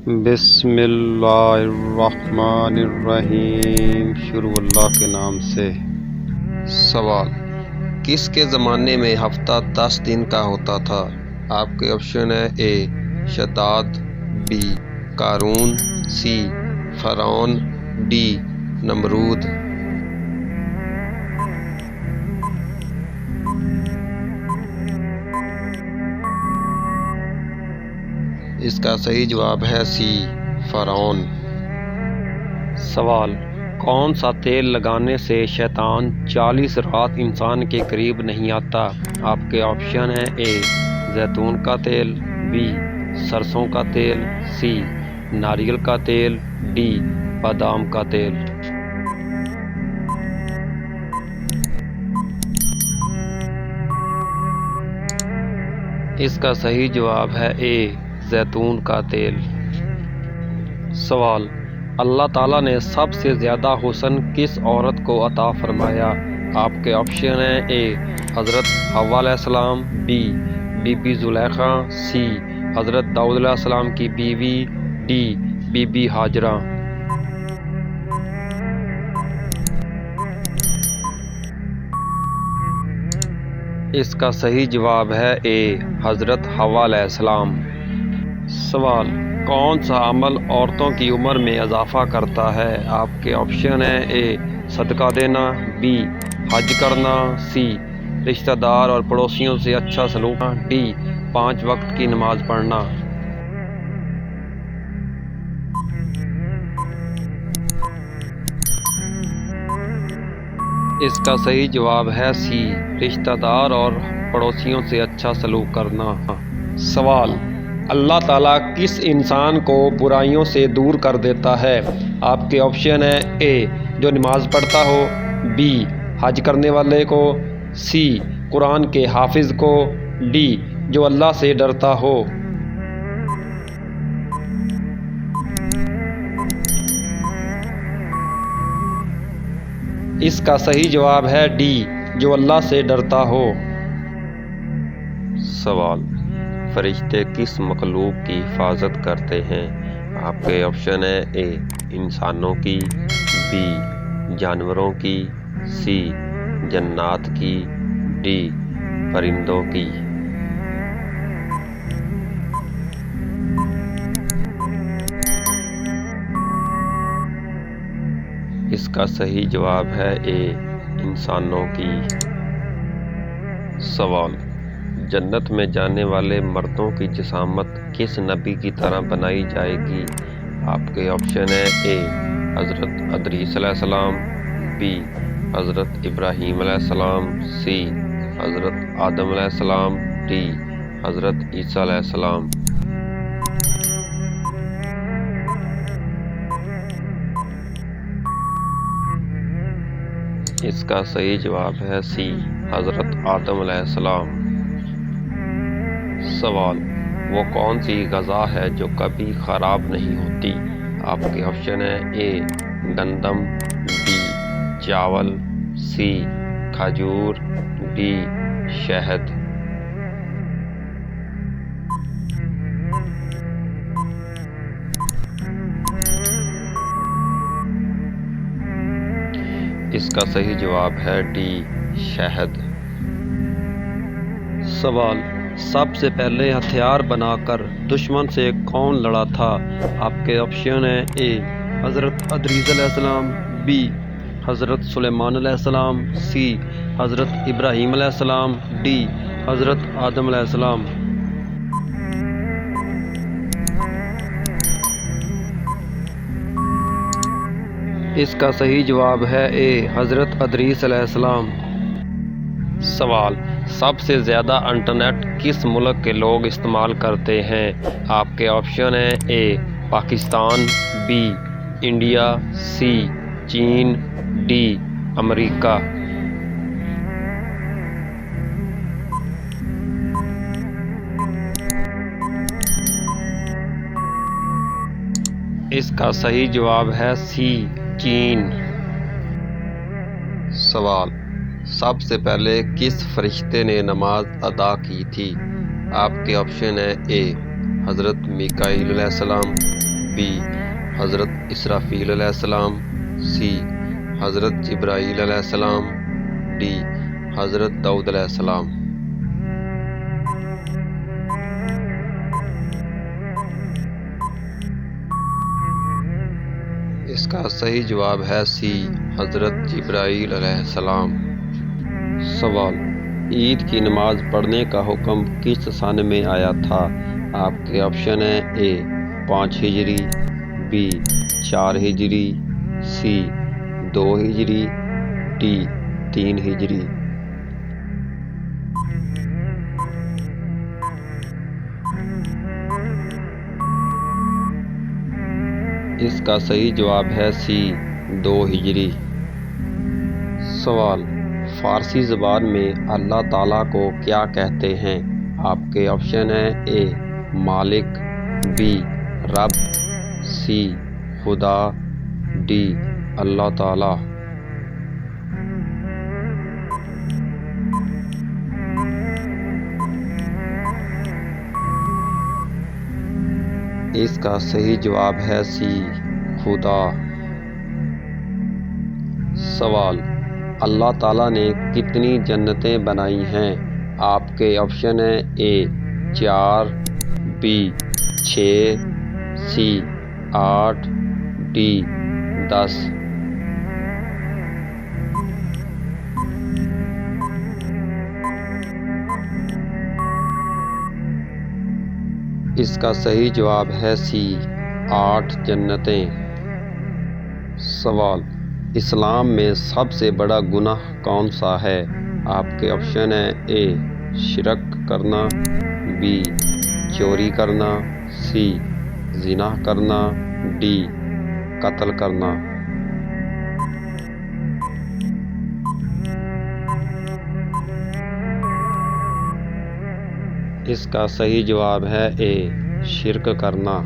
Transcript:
بسم اللہ الرحمن الرحیم، شروع اللہ کے نام سے۔ سوال: کس کے زمانے میں ہفتہ 10 دن کا ہوتا تھا؟ آپ کے آپشن ہے: اے شداد، بی قارون، سی فرعون، ڈی نمرود۔ اس کا صحیح جواب ہے سی فرعون۔ سوال: کون سا تیل لگانے سے شیطان 40 رات انسان کے قریب نہیں آتا؟ آپ کے آپشن ہیں: اے زیتون کا تیل، بی سرسوں کا تیل، سی ناریل کا تیل، ڈی بادام کا تیل۔ اس کا صحیح جواب ہے اے زیتون کا تیل۔ سوال: اللہ تعالیٰ نے سب سے زیادہ حسن کس عورت کو عطا فرمایا؟ آپ کے آپشن ہیں: اے حضرت حوا علیہ السلام، بی بی بی زلیخا، سی حضرت داؤد علیہ السلام کی بیوی، ڈی بی بی ہاجرہ۔ اس کا صحیح جواب ہے اے حضرت حوا علیہ السلام۔ سوال: کون سا عمل عورتوں کی عمر میں اضافہ کرتا ہے؟ آپ کے آپشن ہیں: اے صدقہ دینا، بی حج کرنا، سی رشتہ دار اور پڑوسیوں سے اچھا سلوک کرنا، ڈی 5 وقت کی نماز پڑھنا۔ اس کا صحیح جواب ہے سی رشتہ دار اور پڑوسیوں سے اچھا سلوک کرنا۔ سوال: اللہ تعالیٰ کس انسان کو برائیوں سے دور کر دیتا ہے؟ آپ کے آپشن ہیں: اے جو نماز پڑھتا ہو، بی حج کرنے والے کو، سی قرآن کے حافظ کو، ڈی جو اللہ سے ڈرتا ہو۔ اس کا صحیح جواب ہے ڈی جو اللہ سے ڈرتا ہو۔ سوال: فرشتے کس مخلوق کی حفاظت کرتے ہیں؟ آپ کے آپشن ہیں: اے انسانوں کی، بی جانوروں کی، سی جنات کی، ڈی پرندوں کی۔ اس کا صحیح جواب ہے اے انسانوں کی۔ سوال: جنت میں جانے والے مردوں کی جسامت کس نبی کی طرح بنائی جائے گی؟ آپ کے آپشن ہیں: اے حضرت ادریس علیہ السلام، بی حضرت ابراہیم علیہ السلام، سی حضرت آدم علیہ السلام، ڈی حضرت عیسیٰ علیہ السلام۔ اس کا صحیح جواب ہے سی حضرت آدم علیہ السلام۔ سوال: وہ کون سی غذا ہے جو کبھی خراب نہیں ہوتی؟ آپ کے آپشن ہیں: اے گندم، بی چاول، سی کھجور، ڈی شہد۔ اس کا صحیح جواب ہے ڈی شہد۔ سوال: سب سے پہلے ہتھیار بنا کر دشمن سے کون لڑا تھا؟ آپ کے آپشن ہیں: اے حضرت ادریس علیہ السلام، بی حضرت سلیمان علیہ السلام، سی حضرت ابراہیم علیہ السلام، ڈی حضرت آدم علیہ السلام۔ اس کا صحیح جواب ہے اے حضرت ادریس علیہ السلام۔ سوال: سب سے زیادہ انٹرنیٹ کس ملک کے لوگ استعمال کرتے ہیں؟ آپ کے آپشن ہیں: اے پاکستان، بی انڈیا، سی چین، ڈی امریکہ۔ اس کا صحیح جواب ہے سی چین۔ سوال: سب سے پہلے کس فرشتے نے نماز ادا کی تھی؟ آپ کے آپشن ہیں: اے حضرت میکائیل علیہ السلام، بی حضرت اسرافیل علیہ السلام، سی حضرت جبرائیل علیہ السلام، ڈی حضرت داؤد علیہ السلام۔ اس کا صحیح جواب ہے سی حضرت جبرائیل علیہ السلام۔ سوال، عید کی نماز پڑھنے کا حکم کس سن میں آیا تھا؟ آپ کے آپشن ہیں اے 5 ہجری، بی 4 ہجری، سی 2 ہجری، ڈی 3 ہجری۔ اس کا صحیح جواب ہے سی 2 ہجری۔ سوال، فارسی زبان میں اللہ تعالیٰ کو کیا کہتے ہیں؟ آپ کے آپشن ہیں اے مالک، بی رب، سی خدا، ڈی اللہ تعالیٰ۔ اس کا صحیح جواب ہے سی خدا۔ سوال، اللہ تعالیٰ نے کتنی جنتیں بنائی ہیں؟ آپ کے آپشن ہیں اے 4، بی 6، سی 8، ڈی 10۔ اس کا صحیح جواب ہے سی 8 جنتیں۔ سوال، اسلام میں سب سے بڑا گناہ کون سا ہے؟ آپ کے آپشن ہیں اے شرک کرنا، بی چوری کرنا، سی زنا کرنا، ڈی قتل کرنا۔ اس کا صحیح جواب ہے اے شرک کرنا۔